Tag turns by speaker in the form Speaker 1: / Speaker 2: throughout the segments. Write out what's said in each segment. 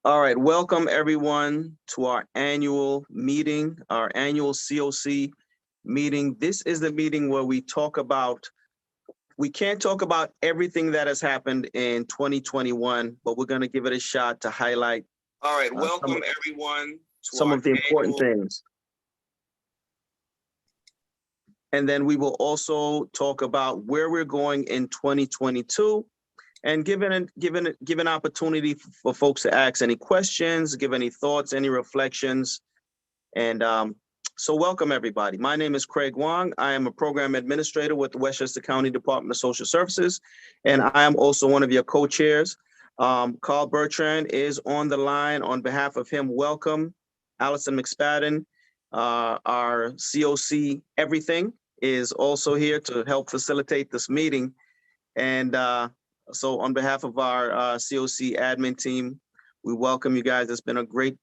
Speaker 1: All right, welcome everyone to our annual meeting, our annual CoC meeting. This is the meeting where we can't talk about everything that has happened in 2021, but we're going to give it a shot to highlight. All right, welcome everyone to some of the important things. And then we will also talk about where we're going in 2022. And give an opportunity for folks to ask any questions, give any thoughts, any reflections. And so welcome everybody. My name is Craig Wong. I am a program administrator with the Westchester County Department of Social Services. And I am also one of your co-chairs. Carl Bertrand is on the line. On behalf of him, welcome. Allison McSpadden, our CoC Everything, is also here to help facilitate this meeting. And so on behalf of our CoC admin team, we welcome you guys. It's been a great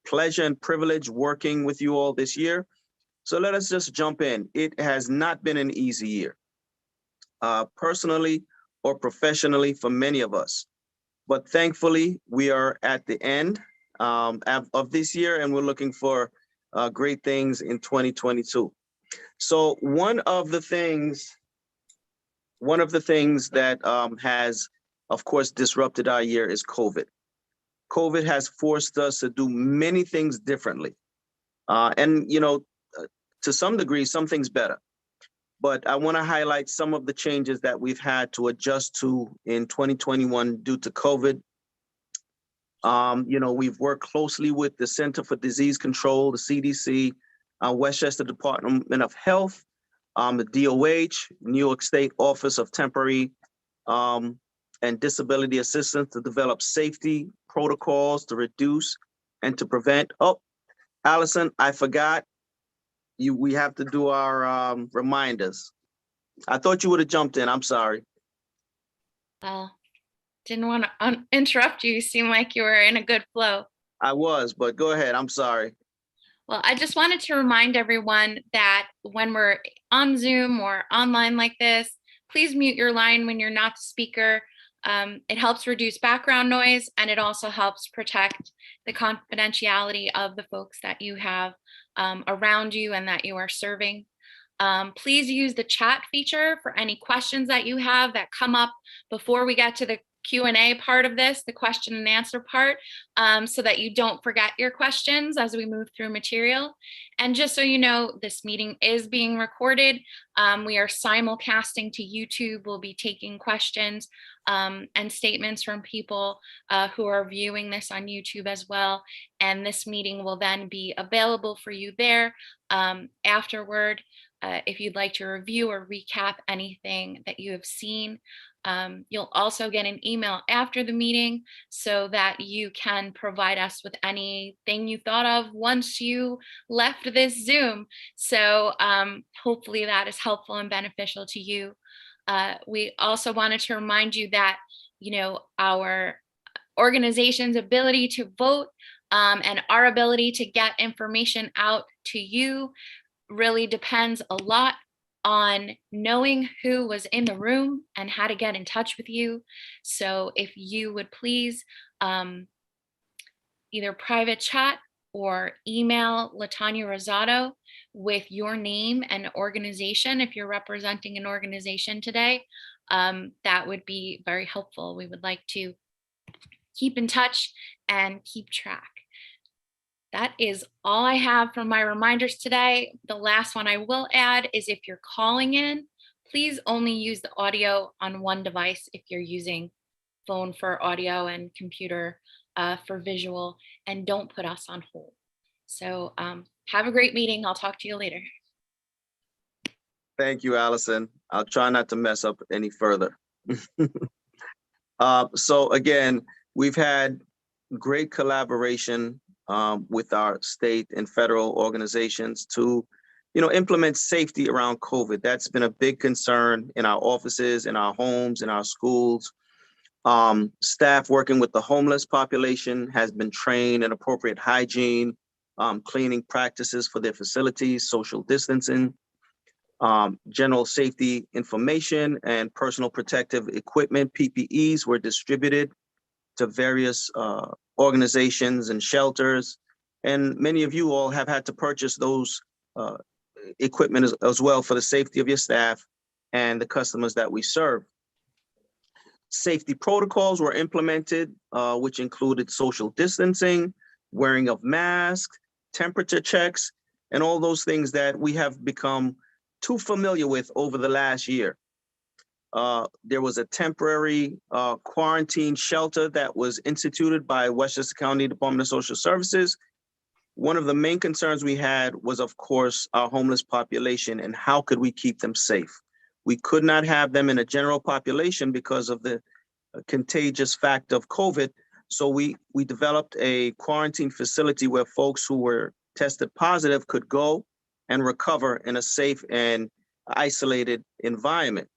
Speaker 1: pleasure and privilege working with you all this year. So let us just jump in. It has not been an easy year, personally or professionally for many of us. But thankfully, we are at the end of this year, and we're looking for great things in 2022. So one of the things that has, of course, disrupted our year is COVID. COVID has forced us to do many things differently. And, to some degree, some things better. But I want to highlight some of the changes that we've had to adjust to in 2021 due to COVID. We've worked closely with the Center for Disease Control, the CDC, Westchester Department of Health, the DOH, New York State Office of Temporary and Disability Assistance to develop safety protocols to reduce and to prevent. Oh, Allison, I forgot. We have to do our reminders. I thought you would have jumped in. I'm sorry.
Speaker 2: Well, didn't want to interrupt you. You seem like you were in a good flow.
Speaker 1: I was, but go ahead. I'm sorry.
Speaker 2: Well, I just wanted to remind everyone that when we're on Zoom or online like this, please mute your line when you're not the speaker. It helps reduce background noise, and it also helps protect the confidentiality of the folks that you have around you and that you are serving. Please use the chat feature for any questions that you have that come up before we get to the Q&A part of this, the question and answer part, so that you don't forget your questions as we move through material. And just so you know, this meeting is being recorded. We are simulcasting to YouTube. We'll be taking questions and statements from people who are viewing this on YouTube as well. And this meeting will then be available for you there afterward. If you'd like to review or recap anything that you have seen. You'll also get an email after the meeting so that you can provide us with anything you thought of once you left this Zoom. So hopefully that is helpful and beneficial to you. We also wanted to remind you that, our organization's ability to vote and our ability to get information out to you really depends a lot on knowing who was in the room and how to get in touch with you. So if you would please either private chat or email Latanya Rosado with your name and organization, if you're representing an organization today, that would be very helpful. We would like to keep in touch and keep track. That is all I have from my reminders today. The last one I will add is if you're calling in, please only use the audio on one device if you're using phone for audio and computer for visual, and don't put us on hold. So have a great meeting. I'll talk to you later.
Speaker 1: Thank you, Allison. I'll try not to mess up any further. So again, we've had great collaboration with our state and federal organizations to, implement safety around COVID. That's been a big concern in our offices, in our homes, in our schools. Staff working with the homeless population has been trained in appropriate hygiene, cleaning practices for their facilities, social distancing, general safety information, and personal protective equipment, PPEs, were distributed to various organizations and shelters. And many of you all have had to purchase those equipment as well for the safety of your staff and the customers that we serve. Safety protocols were implemented, which included social distancing, wearing of masks, temperature checks, and all those things that we have become too familiar with over the last year. There was a temporary quarantine shelter that was instituted by Westchester County Department of Social Services. One of the main concerns we had was, of course, our homeless population and how could we keep them safe. We could not have them in a general population because of the contagious fact of COVID. So we developed a quarantine facility where folks who were tested positive could go and recover in a safe and isolated environment.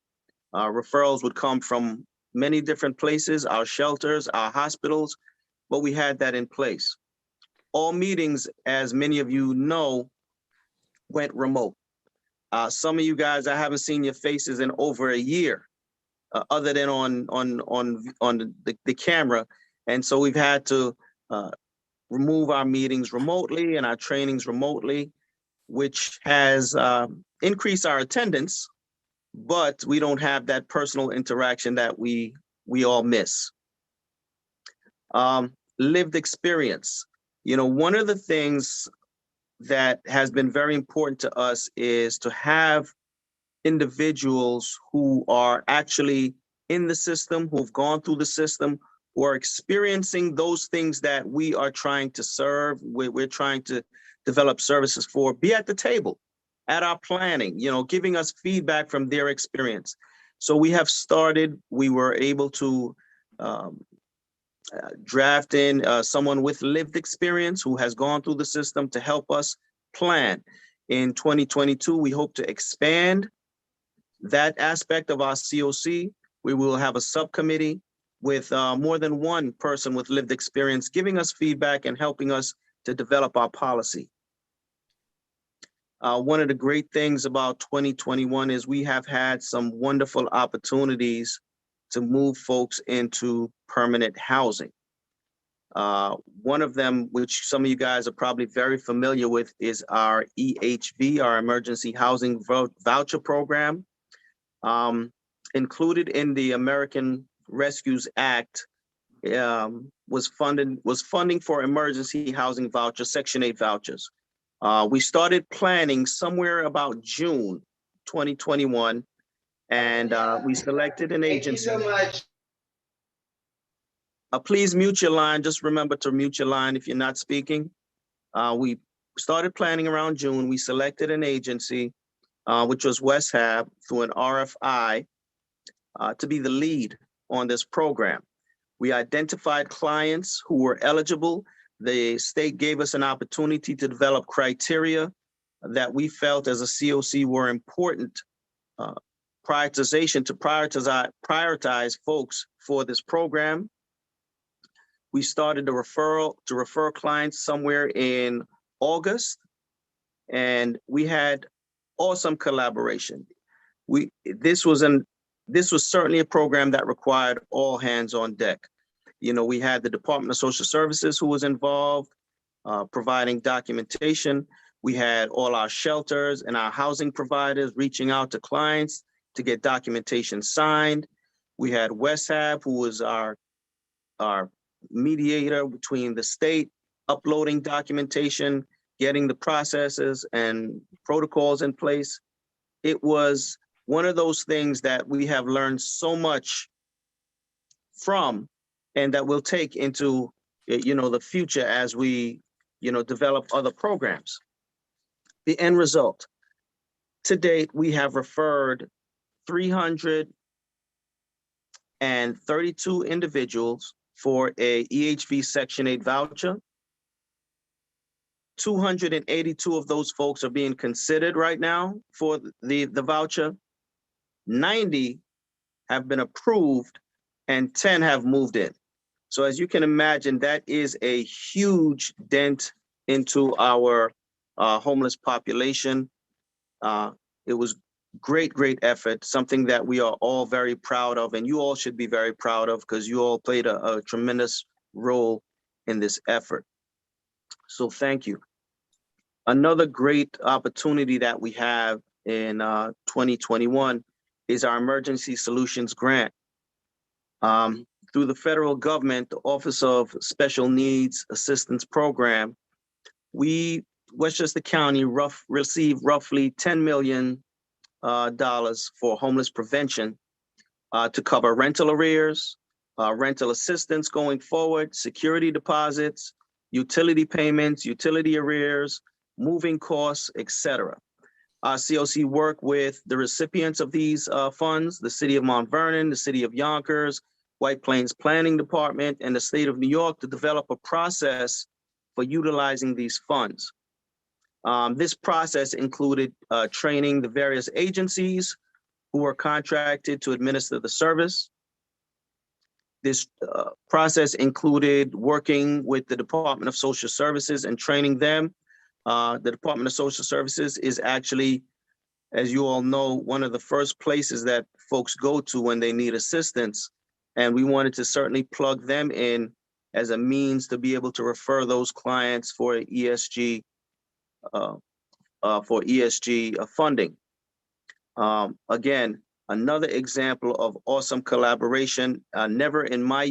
Speaker 1: Referrals would come from many different places, our shelters, our hospitals, but we had that in place. All meetings, as many of you know, went remote. Some of you guys, I haven't seen your faces in over a year, other than on the camera. And so we've had to remove our meetings remotely and our trainings remotely, which has increased our attendance, but we don't have that personal interaction that we all miss. Lived experience. You know, one of the things that has been very important to us is to have individuals who are actually in the system, who've gone through the system, who are experiencing those things that we are trying to serve, we're trying to develop services for, be at the table, at our planning, you know, giving us feedback from their experience. So we were able to draft in someone with lived experience who has gone through the system to help us plan. In 2022, we hope to expand that aspect of our COC. We will have a subcommittee with more than one person with lived experience giving us feedback and helping us to develop our policy. One of the great things about 2021 is we have had some wonderful opportunities to move folks into permanent housing. One of them, which some of you guys are probably very familiar with, is our EHV, our Emergency Housing Voucher Program. Included in the American Rescues Act was funding for emergency housing voucher, Section 8 vouchers. We started planning somewhere about June 2021, and we selected an agency.
Speaker 3: Thank you so much.
Speaker 1: Please mute your line. Just remember to mute your line if you're not speaking. We started planning around June. We selected an agency, which was West Hab, through an RFI, to be the lead on this program. We identified clients who were eligible. The state gave us an opportunity to develop criteria that we felt as a COC were important prioritization to prioritize folks for this program. We started to refer clients somewhere in August, and we had awesome collaboration. This was certainly a program that required all hands on deck. You know, we had the Department of Social Services who was involved, providing documentation. We had all our shelters and our housing providers reaching out to clients to get documentation signed. We had West Hab, who was our mediator between the state, uploading documentation, getting the processes and protocols in place. It was one of those things that we have learned so much from, and that we'll take into, you know, the future as we, you know, develop other programs. The end result: to date, we have referred 332 individuals for a EHV Section 8 voucher. 282 of those folks are being considered right now for the voucher. 90 have been approved and 10 have moved in. So as you can imagine, that is a huge dent into our homeless population. It was great effort, something that we are all very proud of, and you all should be very proud of, because you all played a tremendous role in this effort. So thank you. Another great opportunity that we have in 2021 is our Emergency Solutions Grant. Through the federal government, the Office of Special Needs Assistance Program, Westchester County, received roughly $10 million for homeless prevention to cover rental arrears, rental assistance going forward, security deposits, utility payments, utility arrears, moving costs, etc. COC work with the recipients of these funds, the City of Mount Vernon, the City of Yonkers, White Plains Planning Department, and the State of New York to develop a process for utilizing these funds. This process included training the various agencies who are contracted to administer the service. This process included working with the Department of Social Services and training them. The Department of Social Services is actually, as you all know, one of the first places that folks go to when they need assistance. And we wanted to certainly plug them in as a means to be able to refer those clients for ESG funding. Again, another example of awesome collaboration. Never in my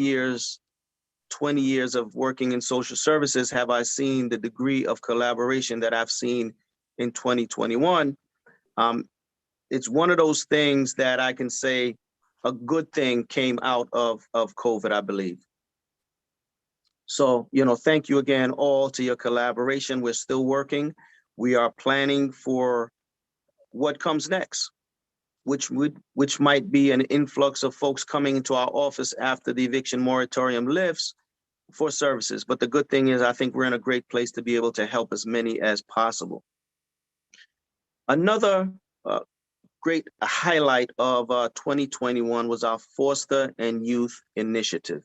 Speaker 1: 20 years of working in social services have I seen the degree of collaboration that I've seen in 2021. It's one of those things that I can say a good thing came out of COVID, I believe. So, thank you again all to your collaboration. We're still working. We are planning for what comes next, which might be an influx of folks coming into our office after the eviction moratorium lifts for services. But the good thing is, I think we're in a great place to be able to help as many as possible. Another great highlight of 2021 was our Foster and Youth Initiative.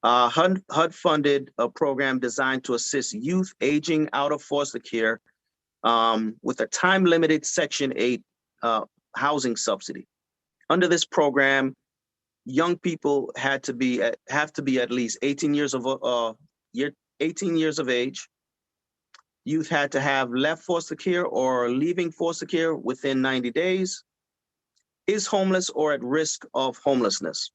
Speaker 1: HUD funded a program designed to assist youth aging out of foster care with a time-limited Section 8 housing subsidy. Under this program, young people have to be at least 18 years of age. Youth had to have left foster care or leaving foster care within 90 days, is homeless or at risk of homelessness.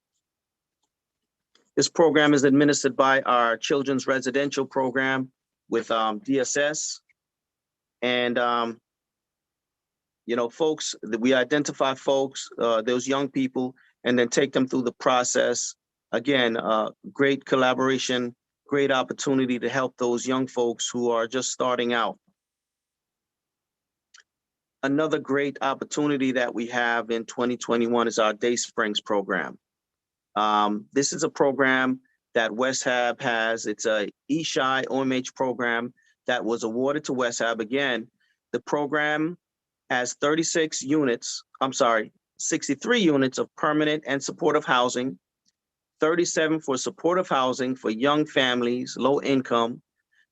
Speaker 1: This program is administered by our Children's Residential Program with DSS. And, folks, we identify folks, those young people, and then take them through the process. Again, great collaboration, great opportunity to help those young folks who are just starting out. Another great opportunity that we have in 2021 is our Day Springs program. This is a program that West Hab has. It's a ESHI OMH program that was awarded to West Hab. Again, the program has 63 units of permanent and supportive housing, 37 for supportive housing for young families, low income.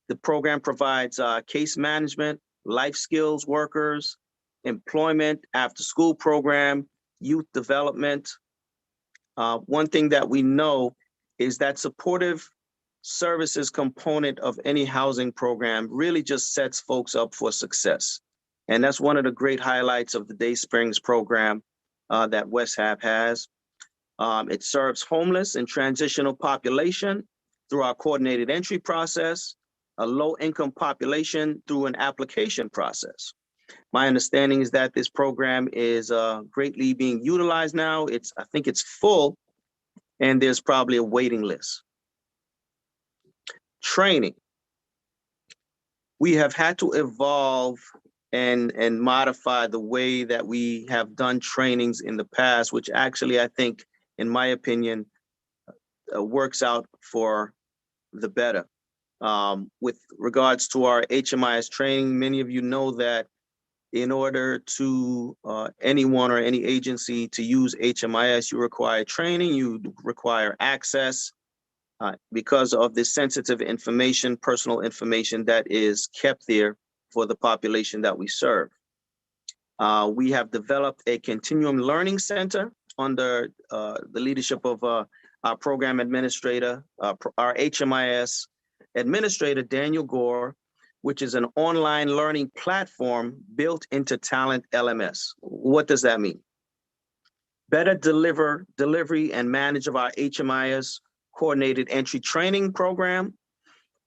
Speaker 1: The program provides case management, life skills workers, employment, after school program, youth development. One thing that we know is that supportive services component of any housing program really just sets folks up for success. And that's one of the great highlights of the Day Springs program that West Hab has. It serves homeless and transitional population through our coordinated entry process, a low-income population through an application process. My understanding is that this program is greatly being utilized now. I think it's full, and there's probably a waiting list. Training. We have had to evolve and modify the way that we have done trainings in the past, which actually, I think, in my opinion, works out for the better. With regards to our HMIS training, many of you know that in order to anyone or any agency to use HMIS, you require training, you require access because of the sensitive information, personal information that is kept there for the population that we serve. We have developed a continuum learning center under the leadership of our program administrator, our HMIS administrator, Daniel Gore, which is an online learning platform built into Talent LMS. What does that mean? Better delivery and manage of our HMIS coordinated entry training program.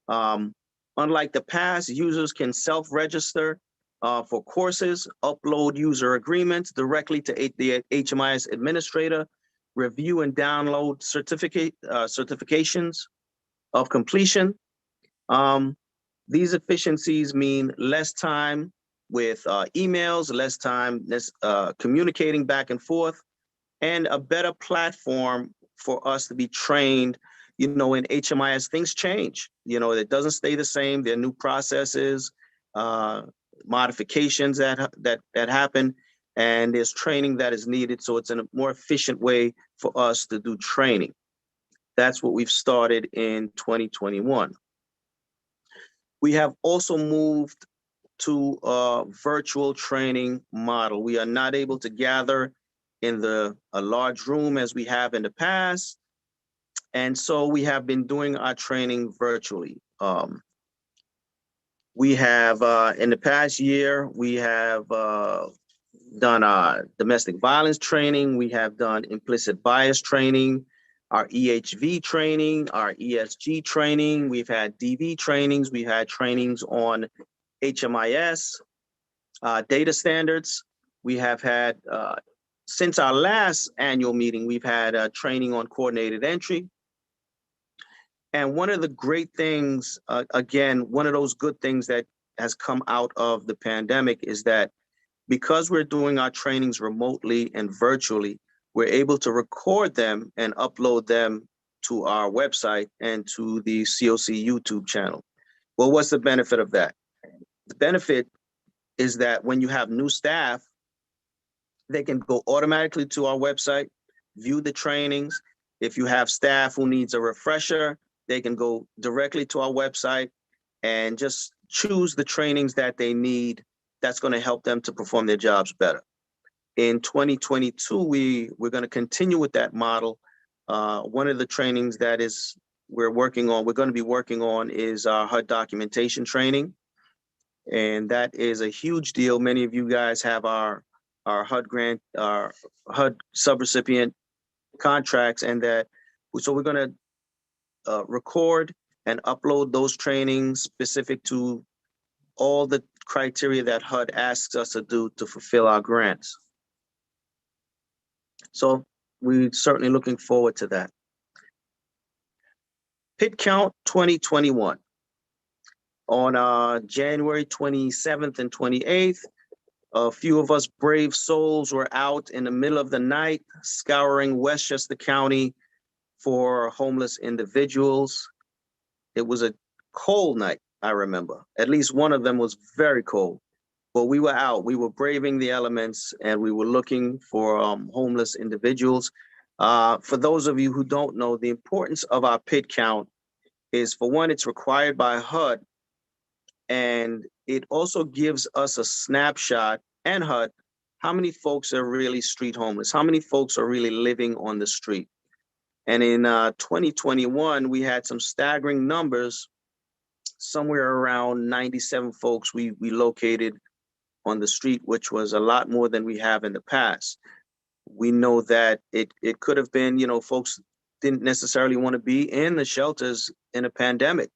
Speaker 1: Unlike the past, users can self-register for courses, upload user agreements directly to the HMIS administrator, review and download certifications of completion. These efficiencies mean less time with emails, less time communicating back and forth, and a better platform for us to be trained. In HMIS, things change. It doesn't stay the same. There are new processes, modifications that happen, and there's training that is needed. So it's a more efficient way for us to do training. That's what we've started in 2021. We have also moved to a virtual training model. We are not able to gather in a large room as we have in the past. And so we have been doing our training virtually. We have, in the past year, we have done our domestic violence training. We have done implicit bias training, our EHV training, our ESG training. We've had DV trainings. We've had trainings on HMIS, data standards. We have had, since our last annual meeting, we've had training on coordinated entry. And one of the great things, again, one of those good things that has come out of the pandemic is that because we're doing our trainings remotely and virtually, we're able to record them and upload them to our website and to the CoC YouTube channel. Well, what's the benefit of that? The benefit is that when you have new staff, they can go automatically to our website, view the trainings. If you have staff who needs a refresher, they can go directly to our website and just choose the trainings that they need that's going to help them to perform their jobs better. In 2022, we're going to continue with that model. One of the trainings that we're going to be working on is our HUD documentation training. And that is a huge deal. Many of you guys have our HUD grant, our HUD subrecipient contracts, and so we're going to record and upload those trainings specific to all the criteria that HUD asks us to do to fulfill our grants. So we're certainly looking forward to that. Pit Count 2021. On January 27th and 28th, a few of us brave souls were out in the middle of the night scouring Westchester County for homeless individuals. It was a cold night, I remember. At least one of them was very cold. But we were out, we were braving the elements, and we were looking for homeless individuals. For those of you who don't know, the importance of our pit count is, for one, it's required by HUD, and it also gives us a snapshot, and HUD, how many folks are really street homeless, how many folks are really living on the street. And in 2021, we had some staggering numbers. Somewhere around 97 folks we located on the street, which was a lot more than we have in the past. We know that it could have been, folks didn't necessarily want to be in the shelters in a pandemic.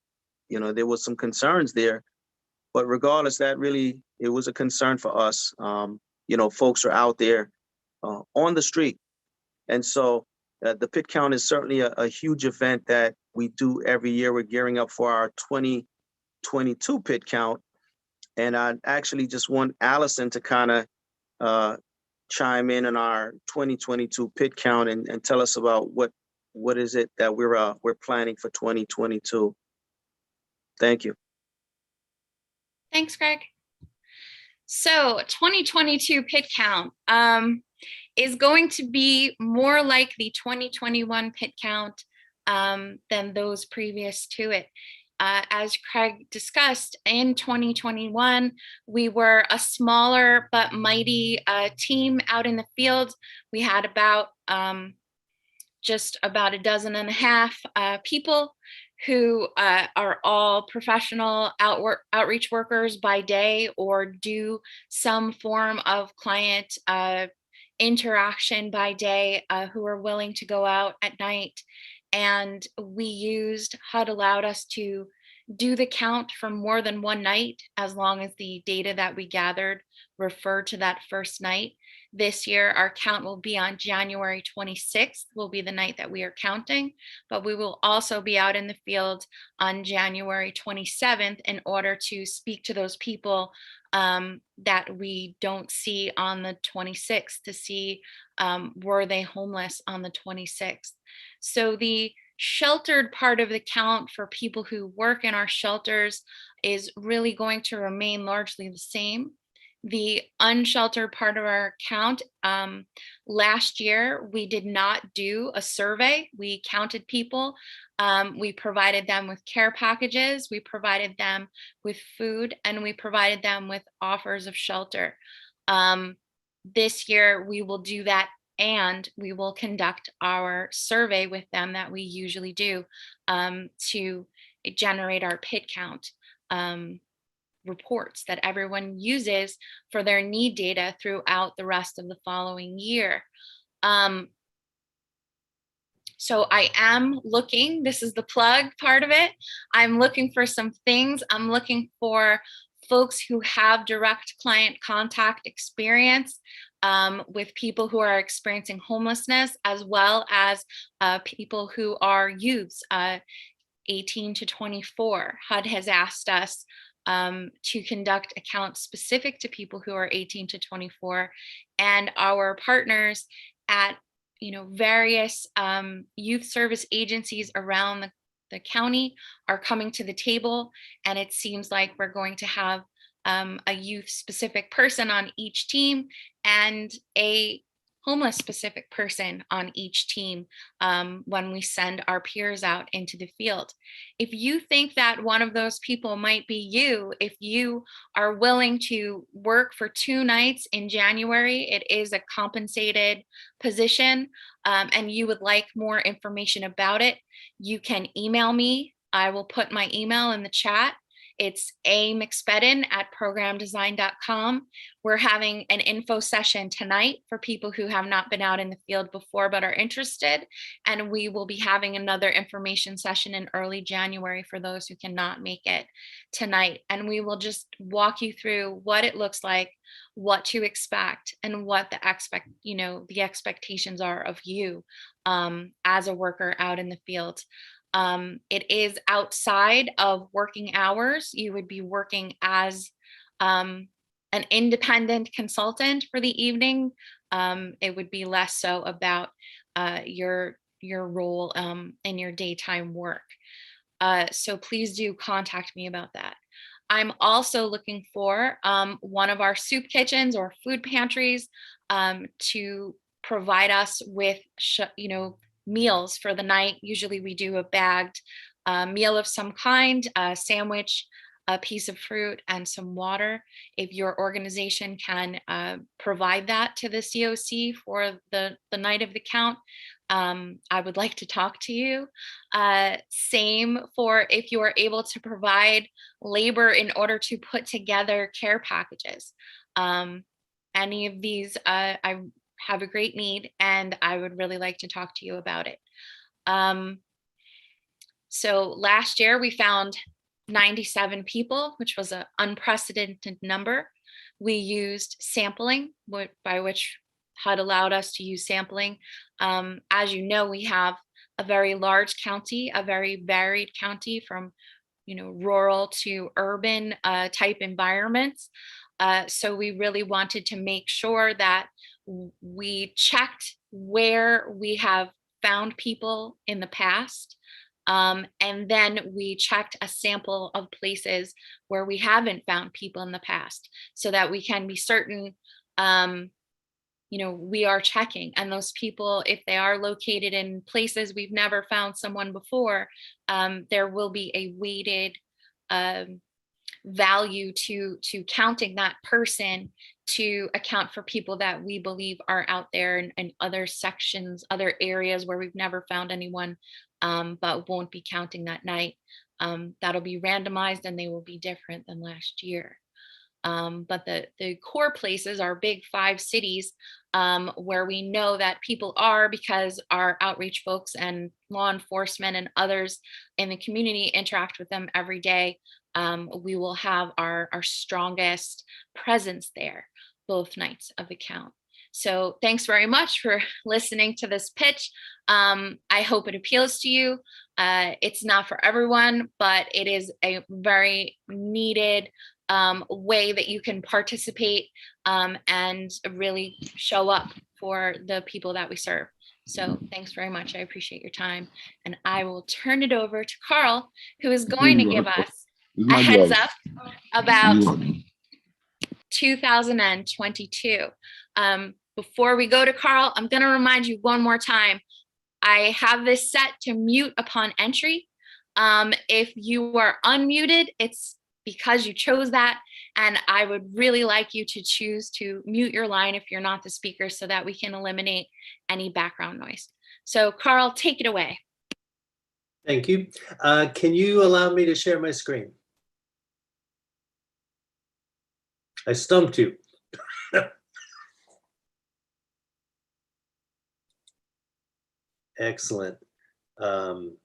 Speaker 1: There was some concerns there, but regardless, it was a concern for us. Folks are out there on the street. And so the pit count is certainly a huge event that we do every year. We're gearing up for our 2022 pit count. And I actually just want Allison to kind of chime in on our 2022 pit count and tell us about what is it that we're planning for 2022. Thank you.
Speaker 2: Thanks, Greg. So 2022 pit count is going to be more like the 2021 pit count than those previous to it. As Craig discussed, in 2021, we were a smaller but mighty team out in the field. We had about just about a dozen and a half people who are all professional outreach workers by day or do some form of client interaction by day, who are willing to go out at night. And HUD allowed us to do the count for more than one night, as long as the data that we gathered referred to that first night. This year, our count will be on January 26th, will be the night that we are counting, but we will also be out in the field on January 27th in order to speak to those people that we don't see on the 26th, to see were they homeless on the 26th. So the sheltered part of the count for people who work in our shelters is really going to remain largely the same. The unsheltered part of our count, last year, we did not do a survey. We counted people. We provided them with care packages. We provided them with food, and we provided them with offers of shelter. This year, we will do that, and we will conduct our survey with them that we usually do to generate our PID count reports that everyone uses for their need data throughout the rest of the following year. So I am looking, this is the plug part of it. I'm looking for some things. I'm looking for folks who have direct client contact experience with people who are experiencing homelessness, as well as people who are youths, 18 to 24. HUD has asked us to conduct accounts specific to people who are 18 to 24, and our partners at various youth service agencies around the county are coming to the table, and it seems like we're going to have a youth specific person on each team and a homeless specific person on each team when we send our peers out into the field. If you think that one of those people might be you, if you are willing to work for 2 nights in January, it is a compensated position, and you would like more information about it, you can email me. I will put my email in the chat. It's amcfedden@programdesign.com. We're having an info session tonight for people who have not been out in the field before but are interested. And we will be having another information session in early January for those who cannot make it tonight. And we will just walk you through what it looks like, what to expect, and what the expectations are of you as a worker out in the field. It is outside of working hours. You would be working as an independent consultant for the evening. It would be less so about your role in your daytime work. So please do contact me about that. I'm also looking for one of our soup kitchens or food pantries to provide us with meals for the night. Usually we do a bagged meal of some kind, a sandwich, a piece of fruit, and some water. If your organization can provide that to the COC for the night of the count, I would like to talk to you. Same for if you are able to provide labor in order to put together care packages. Any of these, I have a great need, and I would really like to talk to you about it. So last year we found 97 people, which was an unprecedented number. We used sampling, by which HUD allowed us to use sampling. As you know, we have a very large county, a very varied county, from rural to urban type environments. So we really wanted to make sure that we checked where we have found people in the past. And then we checked a sample of places where we haven't found people in the past, so that we can be certain, we are checking. And those people, if they are located in places we've never found someone before, there will be a weighted value to counting that person to account for people that we believe are out there in other sections, other areas where we've never found anyone, but won't be counting that night. That'll be randomized and they will be different than last year. But the core places are big 5 cities, where we know that people are, because our outreach folks and law enforcement and others in the community interact with them every day. We will have our strongest presence there both nights of the count. So thanks very much for listening to this pitch. I hope it appeals to you. It's not for everyone, but it is a very needed way that you can participate and really show up for the people that we serve. So thanks very much. I appreciate your time. And I will turn it over to Carl, who is going to give us a heads up about 2022. Before we go to Carl, I'm going to remind you one more time. I have this set to mute upon entry. If you are unmuted, it's because you chose that. And I would really like you to choose to mute your line if you're not the speaker, so that we can eliminate any background noise. So Carl, take it away.
Speaker 3: Thank you. Can you allow me to share my screen? I stumped you. Excellent. Can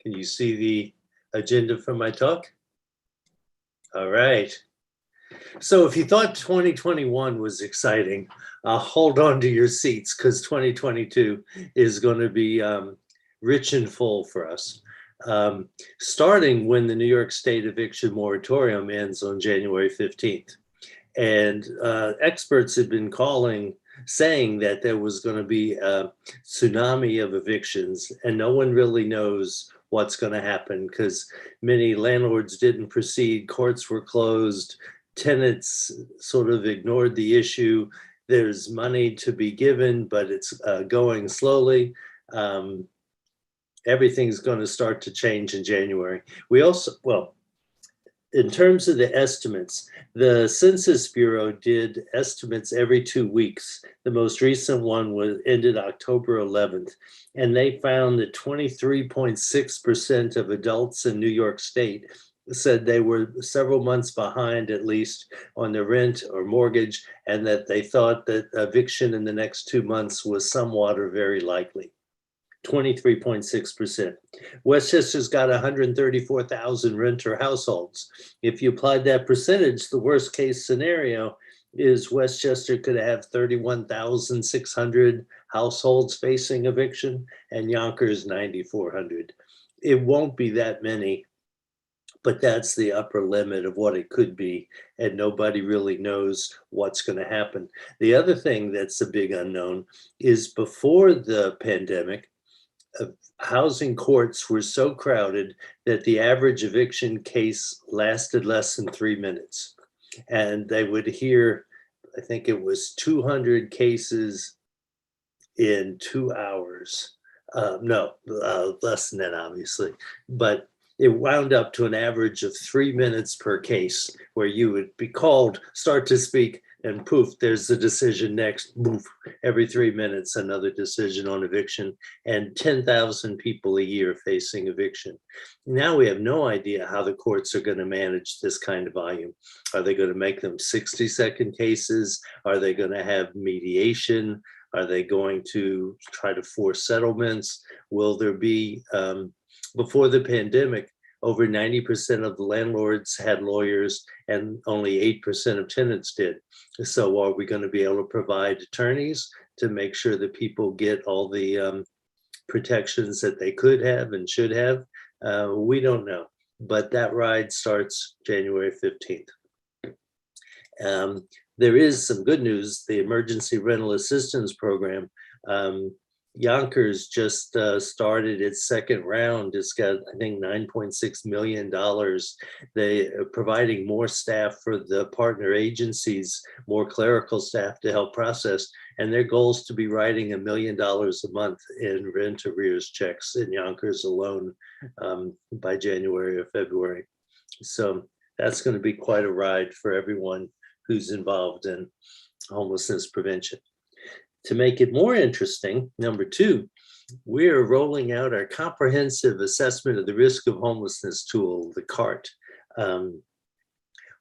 Speaker 3: you see the agenda for my talk? All right. So if you thought 2021 was exciting, hold on to your seats, because 2022 is going to be rich and full for us. Starting when the New York State eviction moratorium ends on January 15th. And experts have been saying that there was going to be a tsunami of evictions, and no one really knows what's going to happen, because many landlords didn't proceed, courts were closed, tenants sort of ignored the issue. There's money to be given, but it's going slowly. Everything's going to start to change in January. We also, well, in terms of the estimates, the Census Bureau did estimates every 2 weeks. The most recent one ended October 11th, and they found that 23.6% of adults in New York State said they were several months behind, at least, on their rent or mortgage, and that they thought that eviction in the next 2 months was somewhat or very likely. 23.6%. Westchester's got 134,000 renter households. If you applied that percentage, the worst case scenario is Westchester could have 31,600 households facing eviction, and Yonkers 9,400. It won't be that many, but that's the upper limit of what it could be, and nobody really knows what's going to happen. The other thing that's a big unknown is, before the pandemic, housing courts were so crowded that the average eviction case lasted less than 3 minutes. And they would hear, I think it was 200 cases in 2 hours. Less than that, obviously. But it wound up to an average of 3 minutes per case, where you would be called, start to speak, and poof, there's the decision next. Poof, every 3 minutes, another decision on eviction, and 10,000 people a year facing eviction. Now we have no idea how the courts are going to manage this kind of volume. Are they going to make them 60-second cases? Are they going to have mediation? Are they going to try to force settlements? Will there be, before the pandemic, over 90% of the landlords had lawyers and only 8% of tenants did. So are we going to be able to provide attorneys to make sure that people get all the protections that they could have and should have? We don't know, but that ride starts January 15th. There is some good news. The Emergency Rental Assistance Program Yonkers just started its second round. It's got, I think, $9.6 million. They are providing more staff for the partner agencies, more clerical staff to help process. And their goal is to be writing $1 million a month in rent arrears checks in Yonkers alone by January or February. So that's going to be quite a ride for everyone who's involved in homelessness prevention. To make it more interesting, number 2, we're rolling out our comprehensive assessment of the risk of homelessness tool, the CART.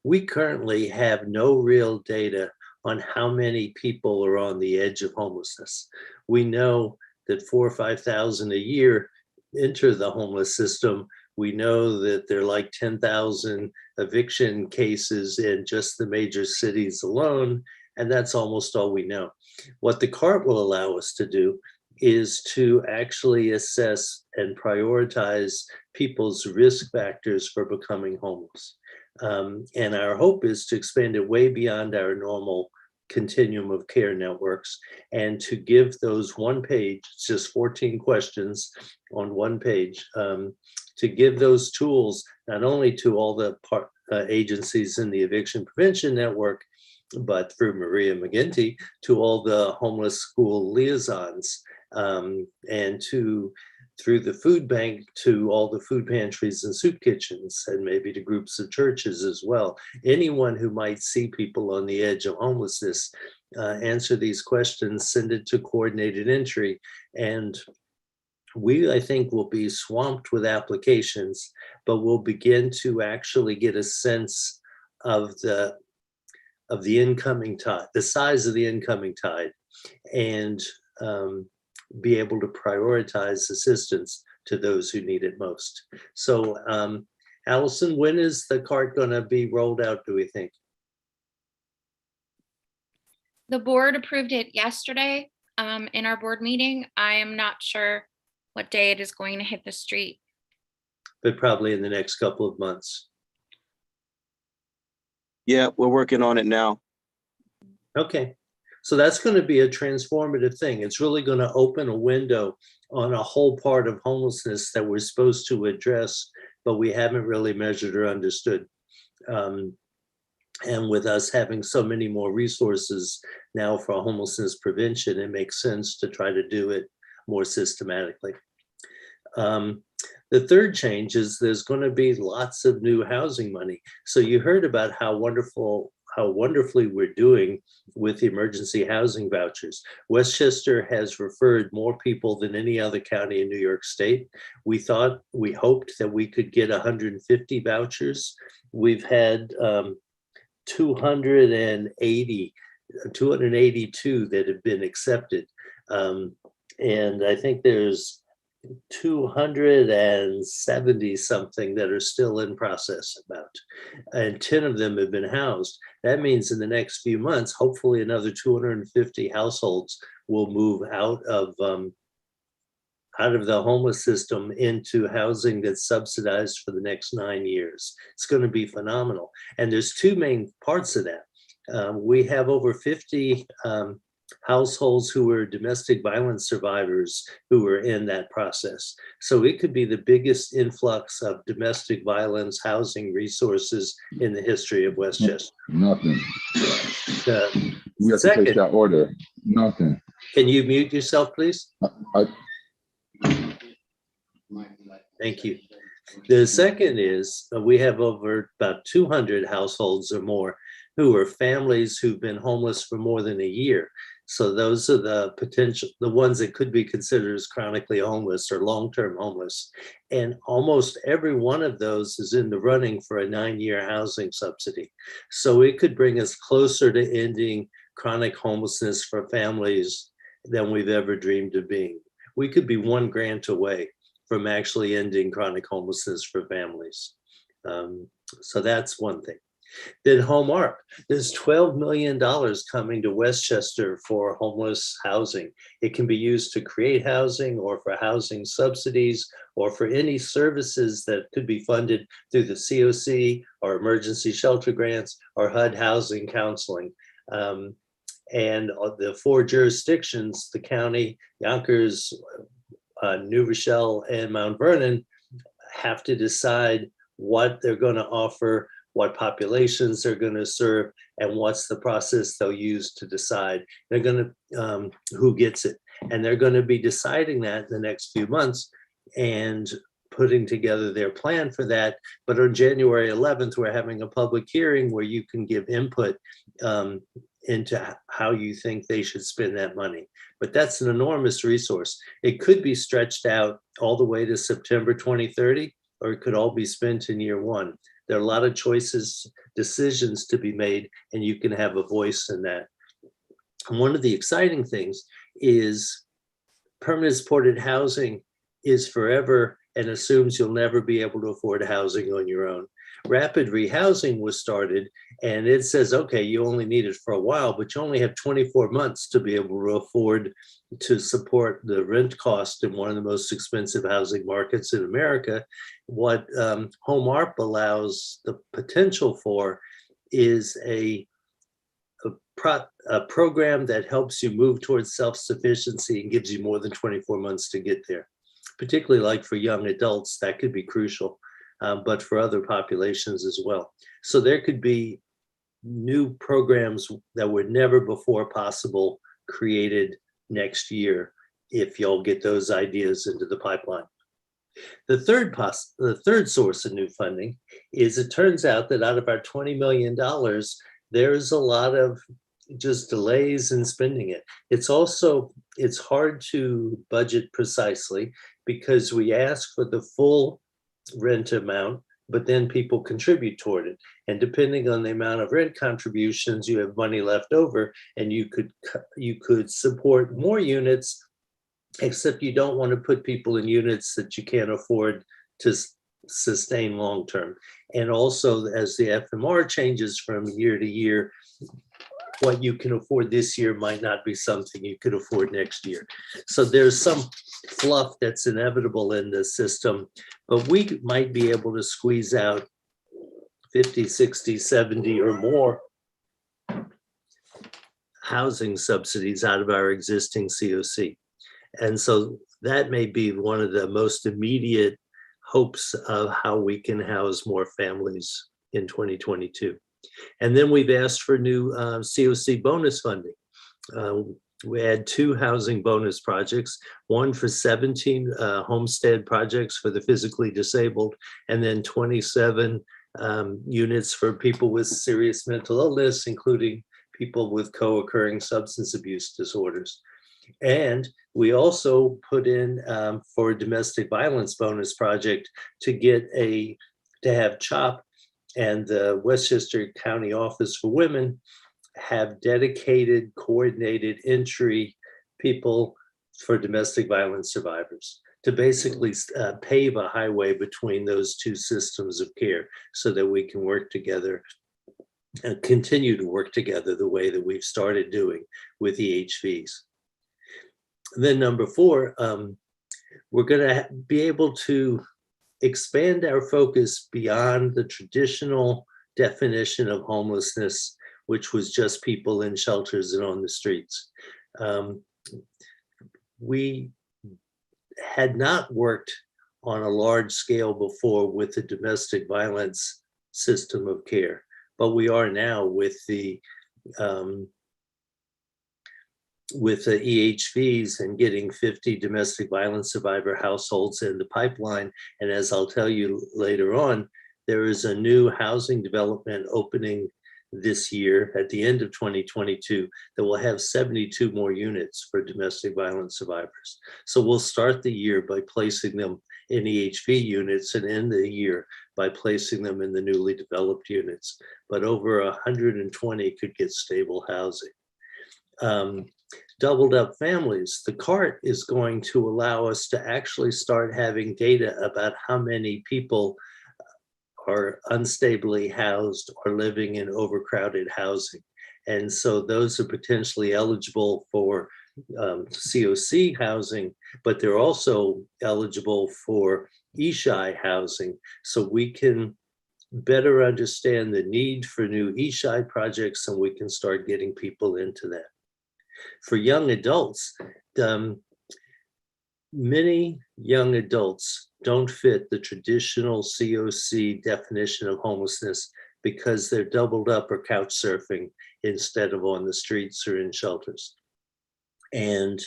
Speaker 3: We currently have no real data on how many people are on the edge of homelessness. We know that 4,000 or 5,000 a year enter the homeless system. We know that there are like 10,000 eviction cases in just the major cities alone, and that's almost all we know. What the CART will allow us to do is to actually assess and prioritize people's risk factors for becoming homeless. And our hope is to expand it way beyond our normal continuum of care networks and to give those one page, it's just 14 questions on one page, to give those tools not only to all the agencies in the eviction prevention network, but through Maria McGinty to all the homeless school liaisons, and through the food bank to all the food pantries and soup kitchens, and maybe to groups of churches as well. Anyone who might see people on the edge of homelessness, answer these questions, send it to coordinated entry, and we, I think, will be swamped with applications, but we'll begin to actually get a sense of the incoming tide, the size of the incoming tide, and be able to prioritize assistance to those who need it most. So, Allison, when is the CART going to be rolled out, do we think?
Speaker 2: The board approved it yesterday in our board meeting. I am not sure what day it is going to hit the street.
Speaker 3: But probably in the next couple of months.
Speaker 1: Yeah, we're working on it now.
Speaker 3: Okay, so that's going to be a transformative thing. It's really going to open a window on a whole part of homelessness that we're supposed to address, but we haven't really measured or understood. And with us having so many more resources now for homelessness prevention, it makes sense to try to do it more systematically. The third change is there's going to be lots of new housing money. So you heard about how wonderfully we're doing with the emergency housing vouchers. Westchester has referred more people than any other county in New York State. We hoped that we could get 150 vouchers. We've had 282 that have been accepted. And I think there's 270 something that are still in process about, and 10 of them have been housed. That means in the next few months, hopefully another 250 households will move out of the homeless system into housing that's subsidized for the next 9 years. It's going to be phenomenal. And there's two main parts of that. We have over 50 households who were domestic violence survivors who were in that process. So it could be the biggest influx of domestic violence housing resources in the history of Westchester.
Speaker 4: Nothing. We have to take that order. Nothing.
Speaker 3: Can you mute yourself, please? Thank you. The second is we have over about 200 households or more who are families who've been homeless for more than a year. So those are the ones that could be considered as chronically homeless or long-term homeless. And almost every one of those is in the running for a 9-year housing subsidy. So it could bring us closer to ending chronic homelessness for families than we've ever dreamed of being. We could be one grant away from actually ending chronic homelessness for families. So that's one thing. Then Home ARP, there's $12 million coming to Westchester for homeless housing. It can be used to create housing or for housing subsidies or for any services that could be funded through the CoC or emergency shelter grants or HUD housing counseling. And the 4 jurisdictions, the county, Yonkers, New Rochelle, and Mount Vernon, have to decide what they're going to offer, what populations they're going to serve, and what's the process they'll use to decide. They're going to who gets it, and they're going to be deciding that in the next few months and putting together their plan for that. But on January 11th, we're having a public hearing where you can give input into how you think they should spend that money. But that's an enormous resource. It could be stretched out all the way to September 2030, or it could all be spent in year 1. There are a lot of decisions to be made, and you can have a voice in that. And one of the exciting things is permanent supported housing is forever and assumes you'll never be able to afford housing on your own. Rapid rehousing was started, and it says, okay, you only need it for a while, but you only have 24 months to be able to afford to support the rent cost in one of the most expensive housing markets in America. What Home ARP allows the potential for is a program that helps you move towards self-sufficiency and gives you more than 24 months to get there. Particularly like for young adults, that could be crucial, but for other populations as well. So there could be new programs that were never before possible created next year if y'all get those ideas into the pipeline. The third source of new funding is, it turns out that out of our $20 million, there's a lot of just delays in spending it. It's hard to budget precisely because we ask for the full rent amount, but then people contribute toward it. And depending on the amount of rent contributions, you have money left over, and you could support more units, except you don't want to put people in units that you can't afford to sustain long term. And also, as the FMR changes from year to year, what you can afford this year might not be something you could afford next year. So there's some fluff that's inevitable in the system, but we might be able to squeeze out 50, 60, 70 or more housing subsidies out of our existing CoC. And so that may be one of the most immediate hopes of how we can house more families in 2022. And then we've asked for new CoC bonus funding. We had 2 housing bonus projects, one for 17 homestead projects for the physically disabled, and then 27 units for people with serious mental illness, including people with co-occurring substance abuse disorders. And we also put in for a domestic violence bonus project to have CHOP and the Westchester County Office for Women have dedicated, coordinated entry people for domestic violence survivors to basically pave a highway between those 2 systems of care so that we can work together and continue to work together the way that we've started doing with EHVs. Then number 4, we're going to be able to expand our focus beyond the traditional definition of homelessness, which was just people in shelters and on the streets. We had not worked on a large scale before with the domestic violence system of care, but we are now with the EHVs and getting 50 domestic violence survivor households in the pipeline. And as I'll tell you later on, there is a new housing development opening this year at the end of 2022 that will have 72 more units for domestic violence survivors. So we'll start the year by placing them in EHV units and end the year by placing them in the newly developed units. But over 120 could get stable housing. Doubled up families. The CART is going to allow us to actually start having data about how many people are unstably housed or living in overcrowded housing. And so those are potentially eligible for CoC housing, but they're also eligible for ESHI housing. So we can better understand the need for new ESHI projects and we can start getting people into that. For young adults, many young adults don't fit the traditional CoC definition of homelessness because they're doubled up or couch surfing instead of on the streets or in shelters. And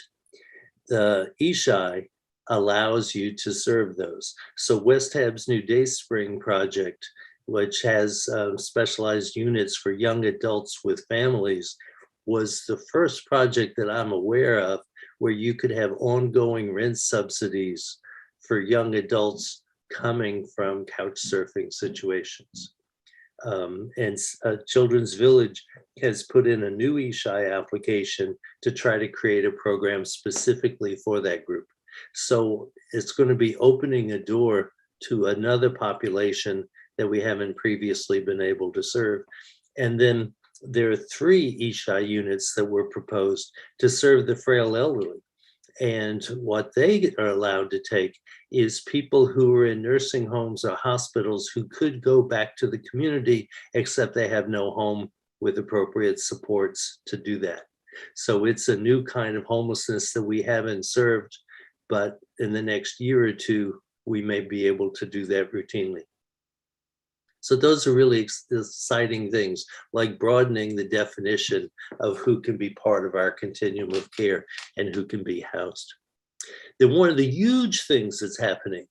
Speaker 3: the eShy allows you to serve those. So West Hab's New Day Spring project, which has specialized units for young adults with families, was the first project that I'm aware of where you could have ongoing rent subsidies for young adults coming from couch surfing situations. And Children's Village has put in a new eShy application to try to create a program specifically for that group. So it's going to be opening a door to another population that we haven't previously been able to serve. And then there are 3 eShy units that were proposed to serve the frail elderly. And what they are allowed to take is people who are in nursing homes or hospitals who could go back to the community, except they have no home with appropriate supports to do that. So it's a new kind of homelessness that we haven't served, but in the next year or 2, we may be able to do that routinely. So those are really exciting things, like broadening the definition of who can be part of our continuum of care and who can be housed. Then one of the huge things that's happening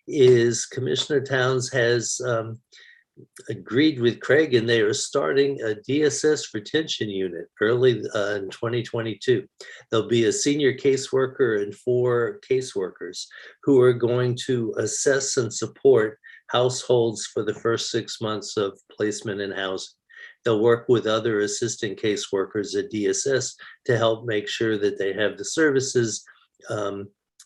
Speaker 3: is Commissioner Towns has agreed with Craig, and they are starting a DSS retention unit early in 2022. There'll be a senior caseworker and 4 caseworkers who are going to assess and support households for the first 6 months of placement in housing. They'll work with other assistant caseworkers at DSS to help make sure that they have the services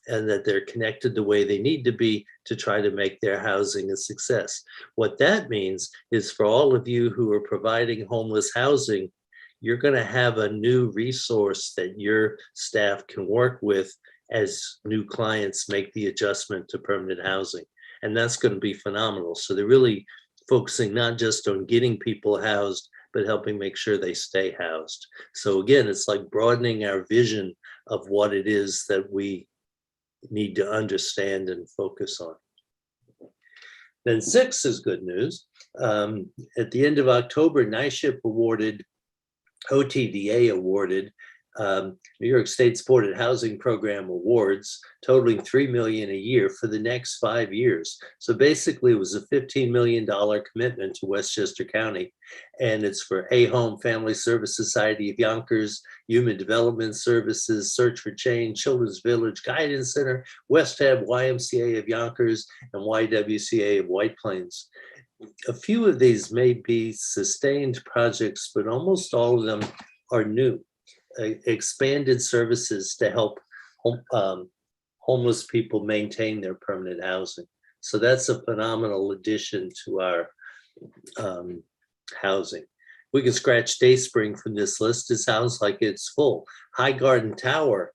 Speaker 3: and that they're connected the way they need to be to try to make their housing a success. What that means is for all of you who are providing homeless housing, you're going to have a new resource that your staff can work with as new clients make the adjustment to permanent housing. And that's going to be phenomenal. So they're really focusing not just on getting people housed, but helping make sure they stay housed. So again, it's like broadening our vision of what it is that we need to understand and focus on. Then 6 is good news. At the end of October, NYSHIP awarded, OTDA awarded New York State Supported Housing Program awards totaling $3 million a year for the next 5 years. So basically it was a $15 million commitment to Westchester County, and it's for A-Home, Family Service Society of Yonkers, Human Development Services, Search for Change, Children's Village Guidance Center, West Hab, YMCA of Yonkers, and YWCA of White Plains. A few of these may be sustained projects, but almost all of them are new. Expanded services to help homeless people maintain their permanent housing. So that's a phenomenal addition to our housing. We can scratch Dayspring from this list. It sounds like it's full. High Garden Tower,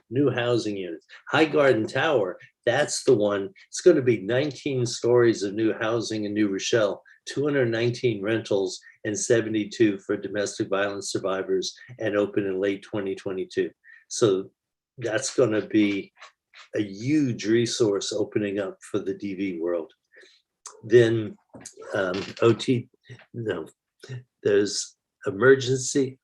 Speaker 3: new housing units. High Garden Tower, that's the one. It's going to be 19 stories of new housing in New Rochelle, 219 rentals, and 72 for domestic violence survivors, and open in late 2022. So that's going to be a huge resource opening up for the DV world. Then there's emergency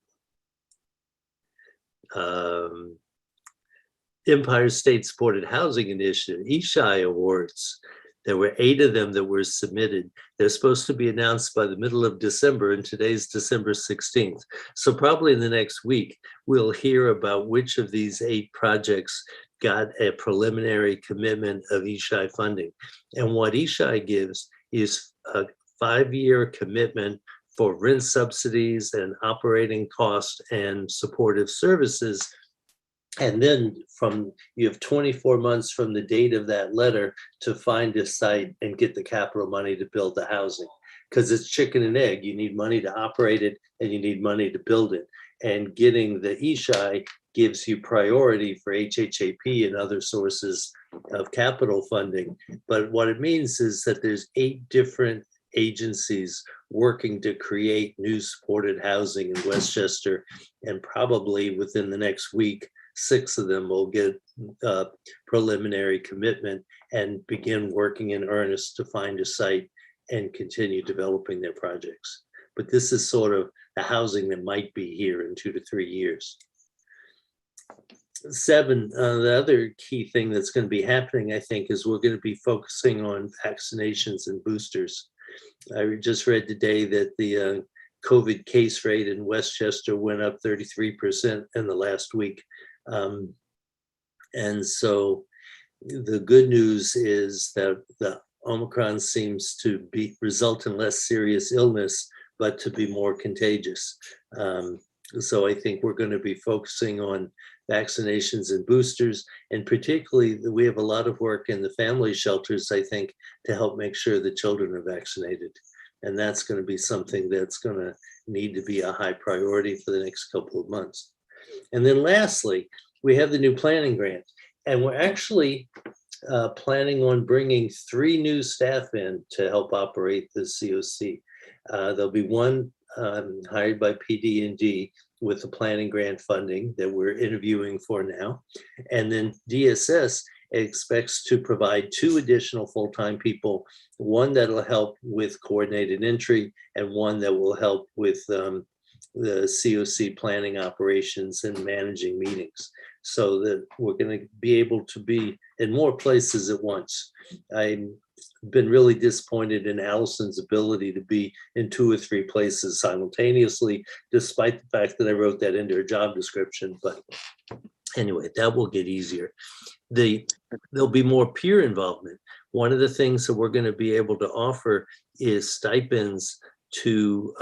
Speaker 3: Empire State Supported Housing Initiative, eShy Awards. There were 8 of them that were submitted. They're supposed to be announced by the middle of December, and today's December 16th. So probably in the next week, we'll hear about which of these 8 projects got a preliminary commitment of eShy funding. And what eShy gives is a 5-year commitment for rent subsidies and operating costs and supportive services. And then you have 24 months from the date of that letter to find a site and get the capital money to build the housing. Because it's chicken and egg. You need money to operate it and you need money to build it. And getting the eShy gives you priority for HHAP and other sources of capital funding. But what it means is that there's 8 different agencies working to create new supported housing in Westchester, and probably within the next week, 6 of them will get preliminary commitment and begin working in earnest to find a site and continue developing their projects. But this is sort of the housing that might be here in 2 to 3 years. 7, the other key thing that's going to be happening, I think, is we're going to be focusing on vaccinations and boosters. I just read today that the COVID case rate in Westchester went up 33% in the last week. And so the good news is that the Omicron seems to result in less serious illness, but to be more contagious. So I think we're going to be focusing on vaccinations and boosters, and particularly we have a lot of work in the family shelters, I think, to help make sure the children are vaccinated. And that's going to be something that's going to need to be a high priority for the next couple of months. And then lastly, we have the new planning grant, and we're actually planning on bringing 3 new staff in to help operate the CoC. There'll be one hired by PD&D with the planning grant funding that we're interviewing for now. And then DSS expects to provide 2 additional full-time people, one that'll help with coordinated entry and one that will help with the CoC planning operations and managing meetings, so that we're going to be able to be in more places at once. I've been really disappointed in Allison's ability to be in 2 or 3 places simultaneously, despite the fact that I wrote that into her job description. But anyway, that will get easier. There'll be more peer involvement. One of the things that we're going to be able to offer is stipends to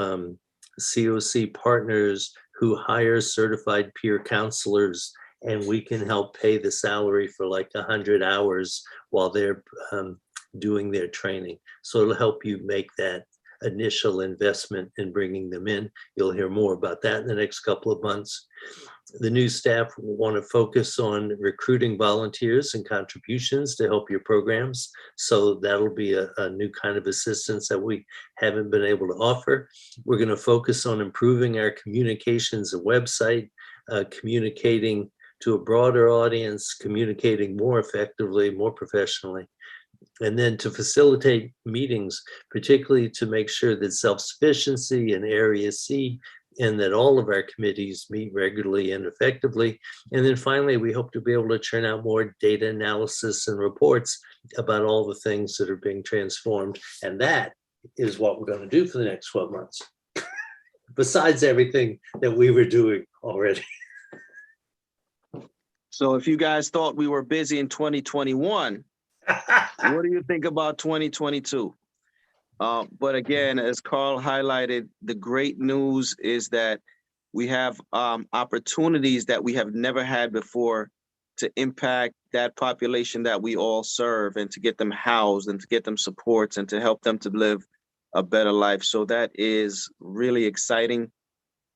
Speaker 3: CoC partners who hire certified peer counselors, and we can help pay the salary for like 100 hours while they're doing their training. So it'll help you make that initial investment in bringing them in. You'll hear more about that in the next couple of months. The new staff will want to focus on recruiting volunteers and contributions to help your programs. So that'll be a new kind of assistance that we haven't been able to offer. We're going to focus on improving our communications and website, communicating to a broader audience, communicating more effectively, more professionally. And then to facilitate meetings, particularly to make sure that self-sufficiency in Area C and that all of our committees meet regularly and effectively. And then finally, we hope to be able to churn out more data analysis and reports about all the things that are being transformed. And that is what we're going to do for the next 12 months, besides everything that we were doing already.
Speaker 1: So if you guys thought we were busy in 2021, what do you think about 2022? But again, as Carl highlighted, the great news is that we have opportunities that we have never had before to impact that population that we all serve, and to get them housed and to get them supports and to help them to live a better life. So that is really exciting.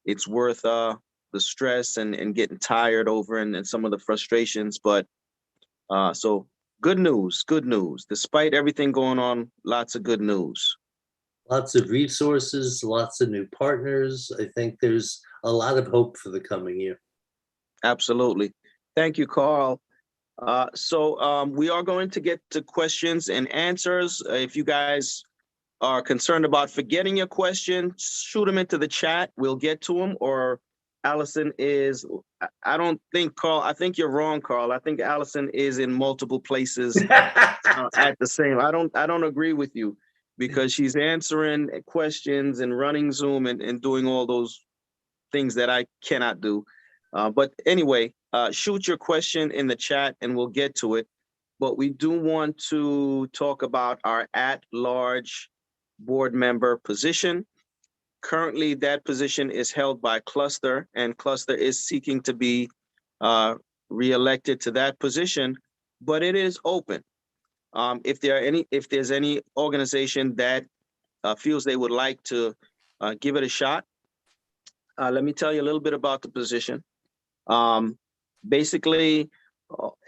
Speaker 1: It's worth the stress and getting tired over and some of the frustrations. But so good news. Despite everything going on, lots of good news.
Speaker 3: Lots of resources, lots of new partners. I think there's a lot of hope for the coming year.
Speaker 1: Absolutely. Thank you, Carl. So we are going to get to questions and answers. If you guys are concerned about forgetting your question, shoot them into the chat. We'll get to them. Or Allison is, I don't think, Carl, I think you're wrong, Carl. I think Allison is in multiple places at the same. I don't agree with you, because she's answering questions and running Zoom and doing all those things that I cannot do. But anyway, shoot your question in the chat and we'll get to it. But we do want to talk about our at-large board member position. Currently, that position is held by Cluster, and Cluster is seeking to be reelected to that position, but it is open. If there's any organization that feels they would like to give it a shot, let me tell you a little bit about the position. Basically,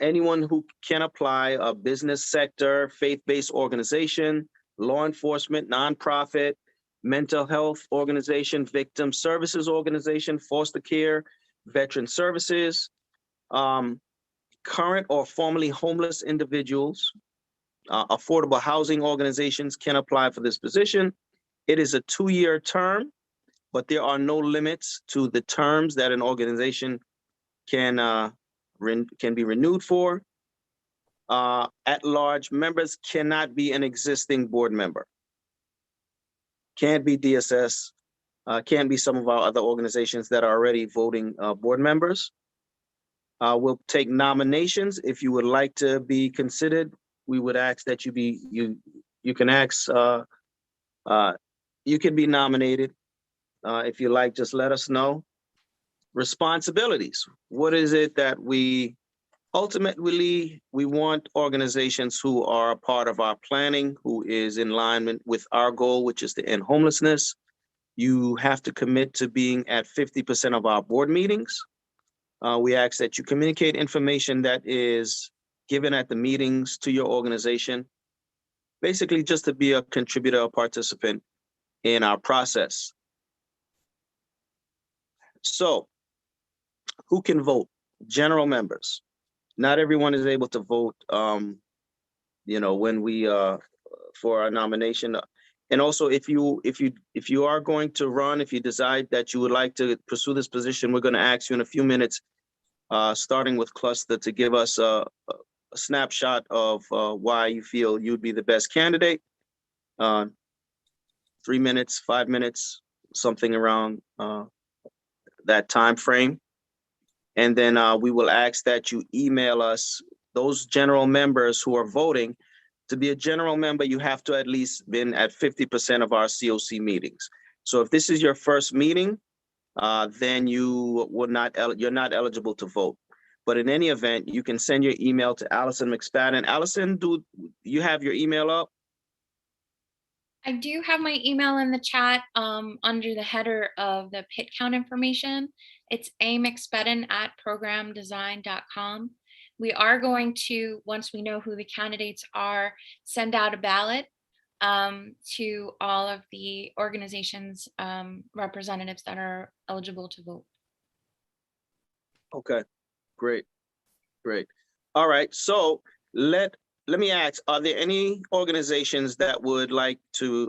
Speaker 1: anyone who can apply, a business sector, faith-based organization, law enforcement, nonprofit, mental health organization, victim services organization, foster care, veteran services, current or formerly homeless individuals, affordable housing organizations can apply for this position. It is a 2-year term, but there are no limits to the terms that an organization can be renewed for. At-large members cannot be an existing board member. Can't be DSS, can't be some of our other organizations that are already voting board members. We'll take nominations. If you would like to be considered, we would ask that you can be nominated. If you like, just let us know. Responsibilities. What is it that we ultimately want organizations who are a part of our planning, who is in alignment with our goal, which is to end homelessness. You have to commit to being at 50% of our board meetings. We ask that you communicate information that is given at the meetings to your organization, basically just to be a contributor or participant in our process. So, who can vote? General members. Not everyone is able to vote, when we for our nomination. And also, if you are going to run, if you decide that you would like to pursue this position, we're going to ask you in a few minutes, starting with Cluster, to give us a snapshot of why you feel you'd be the best candidate. 3 minutes, 5 minutes, something around that time frame. And then we will ask that you email us those general members who are voting. To be a general member, you have to at least been at 50% of our CoC meetings. So if this is your first meeting, then you're not eligible to vote. But in any event, you can send your email to Allison McSpadden. Allison, do you have your email up?
Speaker 2: I do have my email in the chat under the header of the pit count information. It's amcspedden@programdesign.com. We are going to, once we know who the candidates are, send out a ballot to all of the organizations' representatives that are eligible to vote.
Speaker 1: Okay, great. All right, so let me ask, are there any organizations that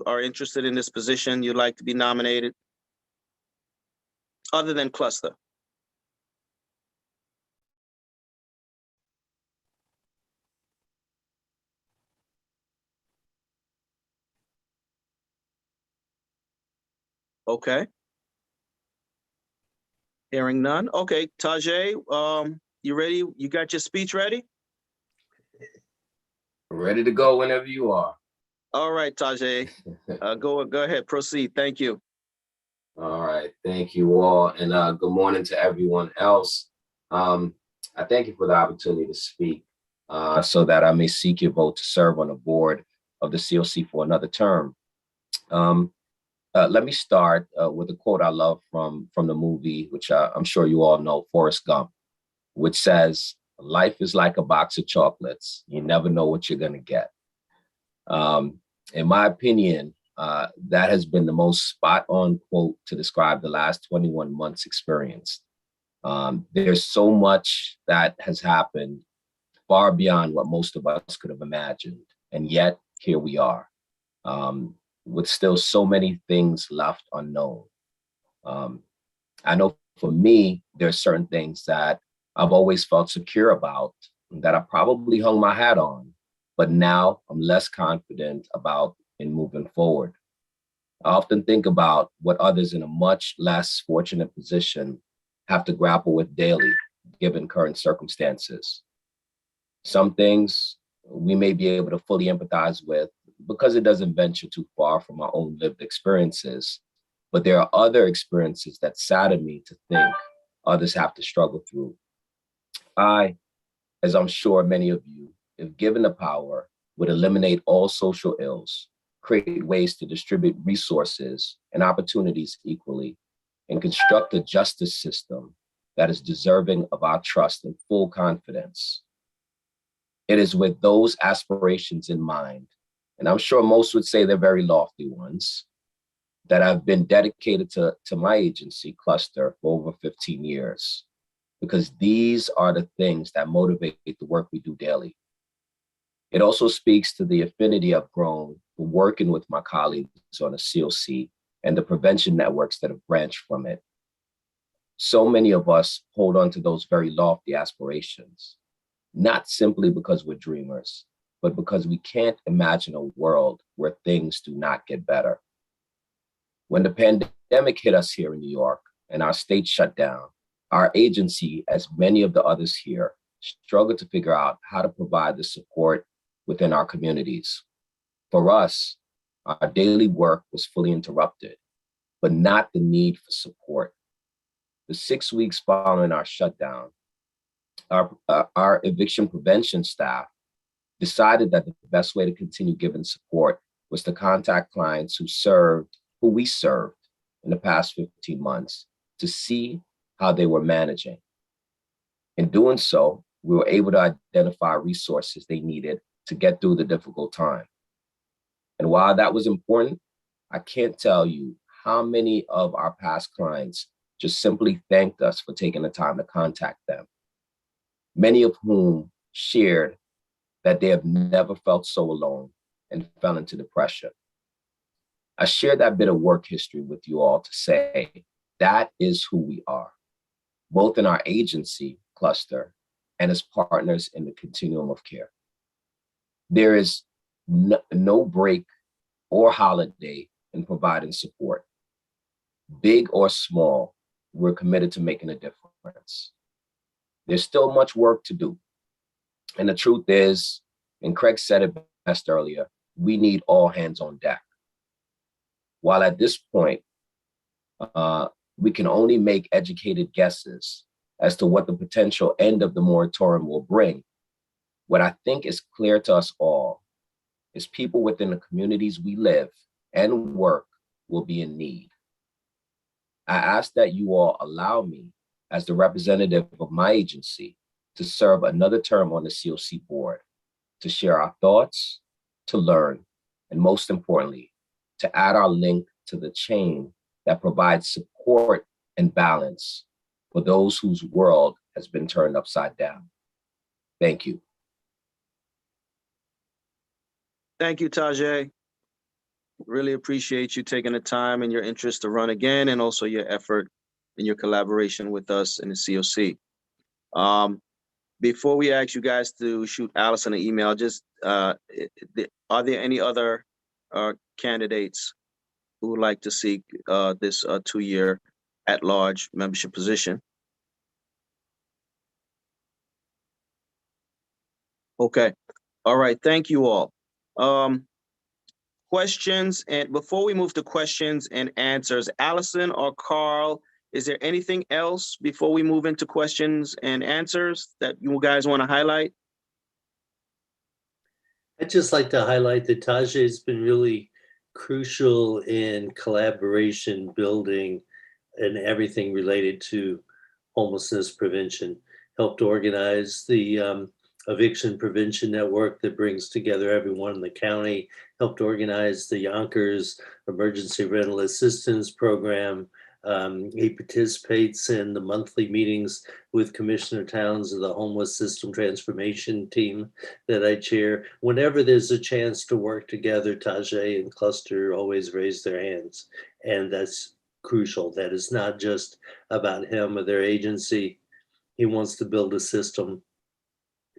Speaker 1: are interested in this position, you'd like to be nominated? Other than Cluster? Okay. Hearing none. Okay, Tajay, you ready? You got your speech ready?
Speaker 5: Ready to go whenever you are.
Speaker 1: All right, Tajay, go ahead, proceed. Thank you.
Speaker 5: All right, thank you all, and good morning to everyone else. I thank you for the opportunity to speak so that I may seek your vote to serve on the board of the CoC for another term. Let me start with a quote I love from the movie, which I'm sure you all know, Forrest Gump, which says, "Life is like a box of chocolates. You never know what you're going to get." In my opinion, that has been the most spot-on quote to describe the last 21 months experience. There's so much that has happened far beyond what most of us could have imagined. And yet, here we are, with still so many things left unknown. I know for me, there are certain things that I've always felt secure about, that I probably hung my hat on, but now I'm less confident about in moving forward. I often think about what others in a much less fortunate position have to grapple with daily, given current circumstances. Some things we may be able to fully empathize with because it doesn't venture too far from our own lived experiences, but there are other experiences that sadden me to think others have to struggle through. I, as I'm sure many of you, if given the power, would eliminate all social ills, create ways to distribute resources and opportunities equally, and construct a justice system that is deserving of our trust and full confidence. It is with those aspirations in mind and I'm sure most would say they're very lofty ones, that I've been dedicated to my agency cluster for over 15 years, because these are the things that motivate the work we do daily. It also speaks to the affinity I've grown for working with my colleagues on the CoC and the prevention networks that have branched from it. So many of us hold on to those very lofty aspirations, not simply because we're dreamers, but because we can't imagine a world where things do not get better. When the pandemic hit us here in New York and our state shut down, our agency, as many of the others here, struggled to figure out how to provide the support within our communities. For us, our daily work was fully interrupted, but not the need for support. The 6 weeks following our shutdown, our eviction prevention staff decided that the best way to continue giving support was to contact clients who we served in the past 15 months to see how they were managing. In doing so, we were able to identify resources they needed to get through the difficult time. And while that was important, I can't tell you how many of our past clients just simply thanked us for taking the time to contact them, many of whom shared that they have never felt so alone and fell into depression. I share that bit of work history with you all to say that is who we are, both in our agency cluster and as partners in the continuum of care. There is no break or holiday in providing support. Big or small, we're committed to making a difference. There's still much work to do. And the truth is, and Craig said it best earlier, we need all hands on deck. While at this point, we can only make educated guesses as to what the potential end of the moratorium will bring, what I think is clear to us all is people within the communities we live and work will be in need. I ask that you all allow me, as the representative of my agency, to serve another term on the CoC board, to share our thoughts, to learn, and most importantly, to add our link to the chain that provides support and balance for those whose world has been turned upside down. Thank you.
Speaker 1: Thank you, Tajay. Really appreciate you taking the time and your interest to run again, and also your effort and your collaboration with us in the CoC. Before we ask you guys to shoot Allison an email, just are there any other candidates who would like to seek this 2-year at-large membership position? Okay. All right. Thank you all. Questions, and before we move to questions and answers, Allison or Carl, is there anything else before we move into questions and answers that you guys want to highlight?
Speaker 3: I'd just like to highlight that Tajay has been really crucial in collaboration building and everything related to homelessness prevention. Helped organize the eviction prevention network that brings together everyone in the county, helped organize the Yonkers Emergency Rental Assistance Program. He participates in the monthly meetings with Commissioner Towns of the Homeless System Transformation Team that I chair. Whenever there's a chance to work together, Tajay and Cluster always raise their hands. And that's crucial. That is not just about him or their agency. He wants to build a system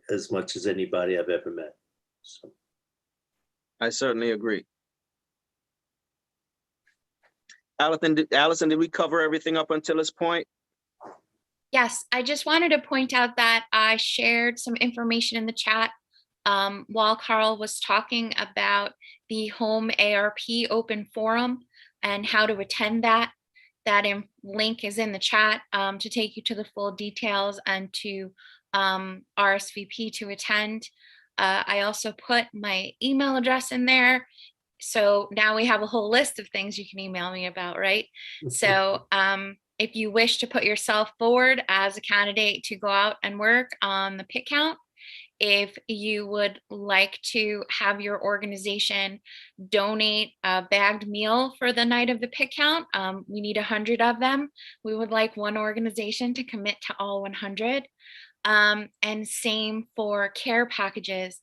Speaker 3: as much as anybody I've ever met. So.
Speaker 1: I certainly agree. Allison, did we cover everything up until this point?
Speaker 2: Yes, I just wanted to point out that I shared some information in the chat while Carl was talking about the Home ARP Open Forum and how to attend that. That link is in the chat to take you to the full details and to RSVP to attend. I also put my email address in there. So now we have a whole list of things you can email me about, right? So if you wish to put yourself forward as a candidate to go out and work on the pit count, if you would like to have your organization donate a bagged meal for the night of the pick count, we need 100 of them. We would like one organization to commit to all 100. And same for care packages.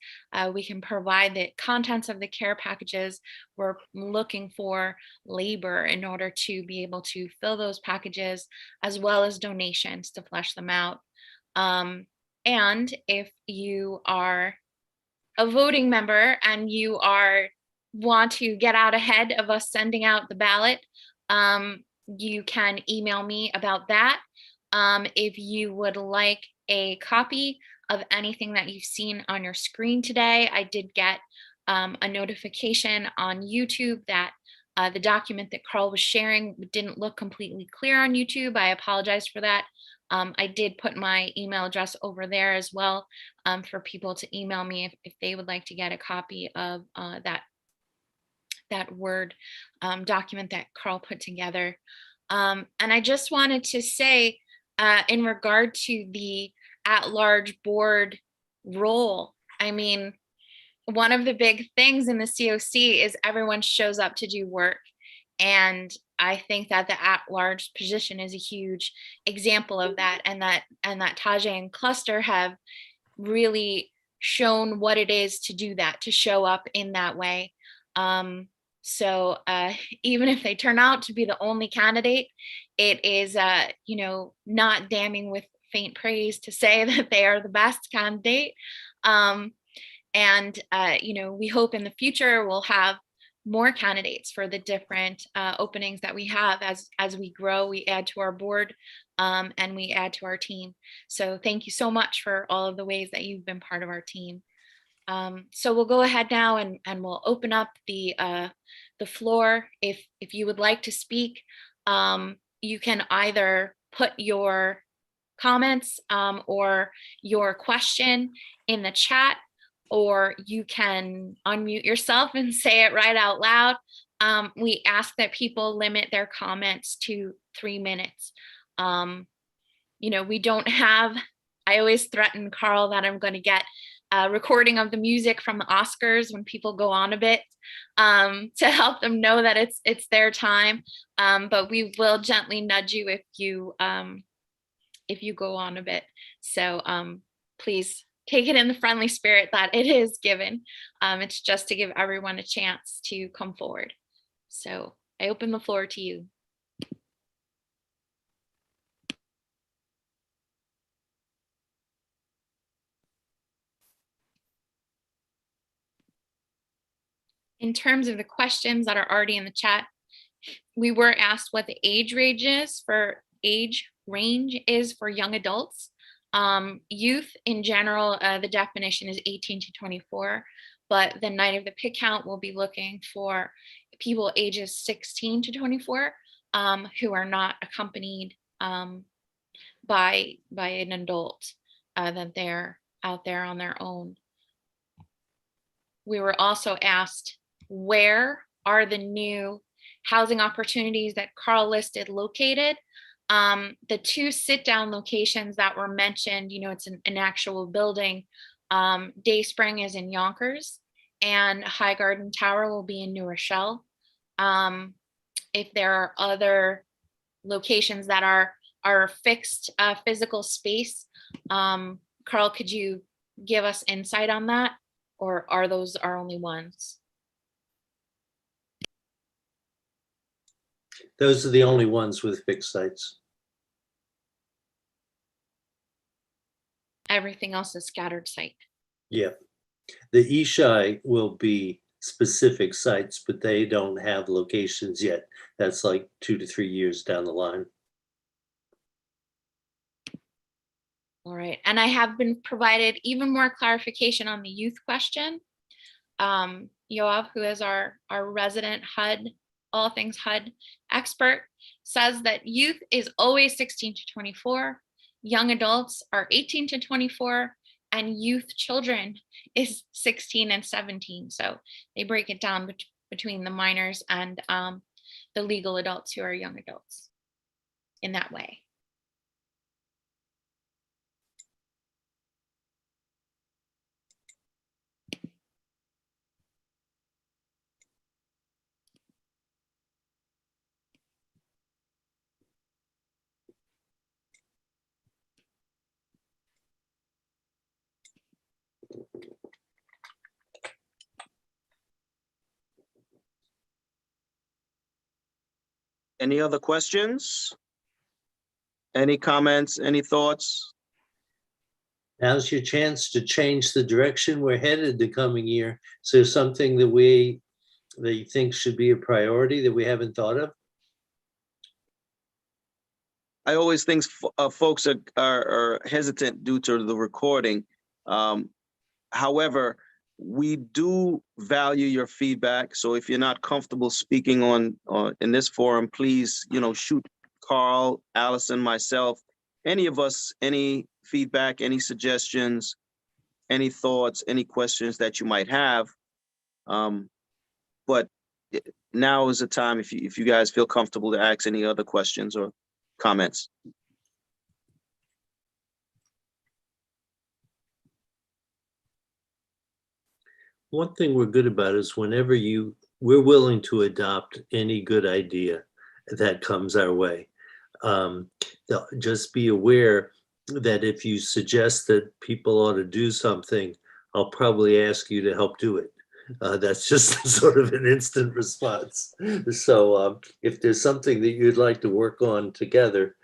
Speaker 2: We can provide the contents of the care packages. We're looking for labor in order to be able to fill those packages, as well as donations to flesh them out. And if you are a voting member and you want to get out ahead of us sending out the ballot, you can email me about that. If you would like a copy of anything that you've seen on your screen today, I did get a notification on YouTube that the document that Carl was sharing didn't look completely clear on YouTube. I apologize for that. I did put my email address over there as well for people to email me if they would like to get a copy of that Word document that Carl put together. And I just wanted to say, in regard to the at-large board role, I mean, one of the big things in the COC is everyone shows up to do work. And I think that the at-large position is a huge example of that, and that Tajay and Cluster have really shown what it is to do that, to show up in that way. So even if they turn out to be the only candidate, it is, you know, not damning with faint praise to say that they are the best candidate. And, you know, we hope in the future we'll have more candidates for the different openings that we have as we grow, we add to our board and we add to our team. So thank you so much for all of the ways that you've been part of our team. So we'll go ahead now and we'll open up the floor. If you would like to speak, you can either put your comments or your question in the chat, or you can unmute yourself and say it right out loud. We ask that people limit their comments to 3 minutes. You know, we don't have, I always threaten Carl that I'm going to get a recording of the music from the Oscars when people go on a bit to help them know that it's their time. But we will gently nudge you if you go on a bit. So please take it in the friendly spirit that it is given. It's just to give everyone a chance to come forward. So I open the floor to you. In terms of the questions that are already in the chat, we were asked what the age range is for young adults. Youth in general, the definition is 18 to 24, but the night of the pick count will be looking for people ages 16 to 24 who are not accompanied by an adult, that they're out there on their own. We were also asked, where are the new housing opportunities that Carl listed located? The 2 sit-down locations that were mentioned, you know, it's an actual building. Dayspring is in Yonkers, and High Garden Tower will be in New Rochelle. If there are other locations that are fixed physical space, Carl, could you give us insight on that, or are those our only ones?
Speaker 3: Those are the only ones with fixed sites.
Speaker 2: Everything else is scattered site.
Speaker 3: Yeah. The Eshai will be specific sites, but they don't have locations yet. That's like 2 to 3 years down the line.
Speaker 2: All right, and I have been provided even more clarification on the youth question. Yoav, who is our resident HUD, all things HUD expert, says that youth is always 16 to 24, young adults are 18 to 24, and youth children is 16 and 17. So they break it down between the minors and the legal adults who are young adults in that way.
Speaker 1: Any other questions? Any comments, any thoughts?
Speaker 3: Now's your chance to change the direction we're headed the coming year. So there's something that you think should be a priority that we haven't thought of?
Speaker 1: I always think folks are hesitant due to the recording. However, we do value your feedback. So if you're not comfortable speaking in this forum, please, shoot Carl, Allison, myself, any of us, any feedback, any suggestions, any thoughts, any questions that you might have. But now is the time if you guys feel comfortable to ask any other questions or comments.
Speaker 3: One thing we're good about is whenever we're willing to adopt any good idea that comes our way. Just be aware that if you suggest that people ought to do something, I'll probably ask you to help do it. That's just sort of an instant response. So if there's something that you'd like to work on together,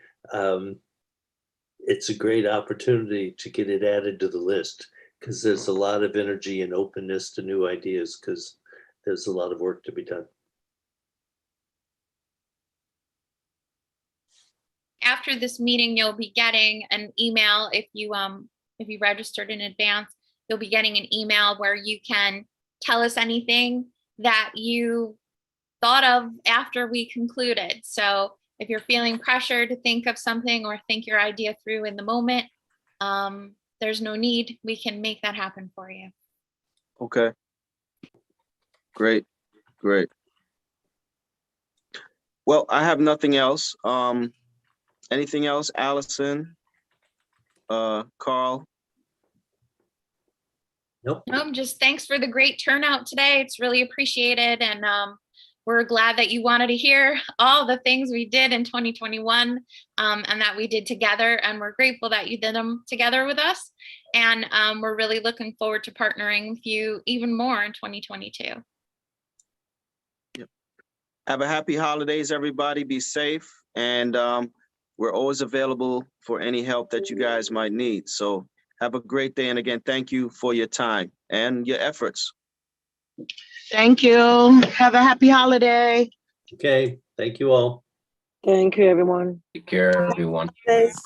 Speaker 3: it's a great opportunity to get it added to the list, because there's a lot of energy and openness to new ideas, because there's a lot of work to be done.
Speaker 2: After this meeting, you'll be getting an email. If you registered in advance, you'll be getting an email where you can tell us anything that you thought of after we concluded. So if you're feeling pressure to think of something or think your idea through in the moment, there's no need. We can make that happen for you.
Speaker 1: Okay. Great. Well, I have nothing else. Anything else, Allison? Carl?
Speaker 3: Nope.
Speaker 2: Just thanks for the great turnout today. It's really appreciated. And we're glad that you wanted to hear all the things we did in 2021 and that we did together. And we're grateful that you did them together with us. And we're really looking forward to partnering with you even more in 2022.
Speaker 1: Yep. Have a happy holidays, everybody. Be safe. And we're always available for any help that you guys might need. So have a great day. And again, thank you for your time and your efforts.
Speaker 6: Thank you. Have a happy holiday.
Speaker 3: Okay, thank you all.
Speaker 7: Thank you, everyone.
Speaker 5: Take care, everyone.
Speaker 7: Thanks.